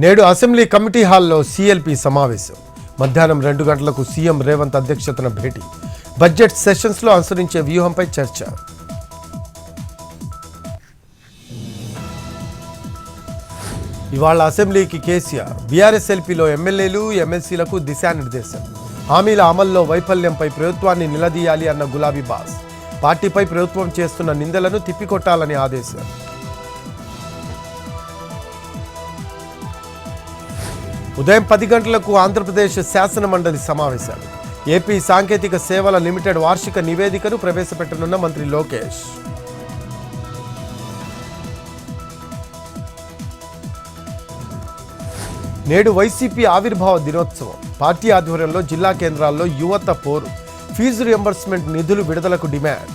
నేడు assembly committee హాల్లో CLP సమావేశం. మధ్యాహ్నం 2 గంటలకు సీఎం రేవంత్ అధ్యక్షతన భేటీ. బడ్జెట్ సెషన్స్లో అనుసరించే వ్యూహంపై చర్చ. ఇవాళ అసెంబ్లీకి కేసీఆర్. బీఆర్ఎస్ ఎల్పీలో ఎమ్మెల్యేలు ఎమ్మెల్సీలకు దిశానిర్దేశం. హామీల అమల్లో వైఫల్యంపై ప్రభుత్వాన్ని నిలదీయాలి అన్న గులాబీ బాస్. పార్టీపై ప్రభుత్వం చేస్తున్న నిందలను తిప్పికొట్టాలని ఆదేశం. ఉదయం 10 గంటలకు ఆంధ్రప్రదేశ్ శాసన మండలి సమావేశాలు. ఏపీ సాంకేతిక సేవల లిమిటెడ్ వార్షిక నివేదికను ప్రవేశపెట్టనున్న మంత్రి లోకేష్. నేడు వైసీపీ ఆవిర్భావ దినోత్సవం. పార్టీ ఆధ్వర్యంలో జిల్లా కేంద్రాల్లో యువత పోరు. ఫీజు రియంబర్స్మెంట్ నిధులు విడుదలకు డిమాండ్.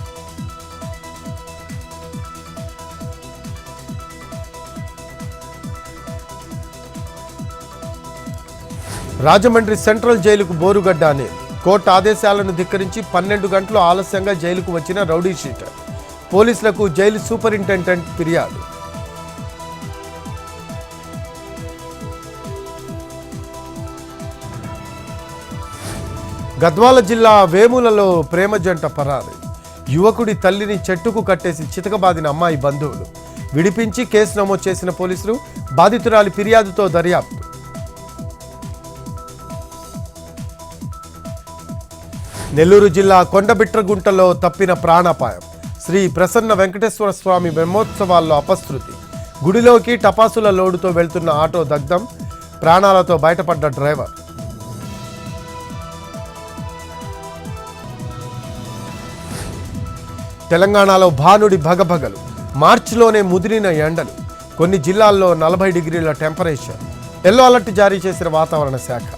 రాజమండ్రి సెంట్రల్ జైలుకు బోరుగడ్డ అనే కోర్టు ఆదేశాలను ధిక్కరించి 12 గంటలు ఆలస్యంగా జైలుకు వచ్చిన రౌడీ షీటర్. పోలీసులకు జైలు సూపరింటెండెంట్ ఫిర్యాదు. గద్వాల జిల్లా వేములలో ప్రేమ జంట పరారు. యువకుడి తల్లిని చెట్టుకు కట్టేసి చితకబాదిన అమ్మాయి బంధువులు. విడిపించి కేసు నమోదు చేసిన పోలీసులు. బాధితురాలి ఫిర్యాదుతో దర్యాప్తు. నెల్లూరు జిల్లా కొండబిట్రగుంటలో తప్పిన ప్రాణాపాయం. శ్రీ ప్రసన్న వెంకటేశ్వర స్వామి బ్రహ్మోత్సవాల్లో అపశృతి. గుడిలోకి టపాసుల లోడుతో వెళ్తున్న ఆటో దగ్ధం. ప్రాణాలతో బయటపడ్డ డ్రైవర్. తెలంగాణలో భానుడి భగభగలు. మార్చిలోనే ముదిరిన ఎండలు. కొన్ని జిల్లాల్లో 40 డిగ్రీల టెంపరేచర్. ఎల్లో అలర్ట్ జారీ చేసిన వాతావరణ శాఖ.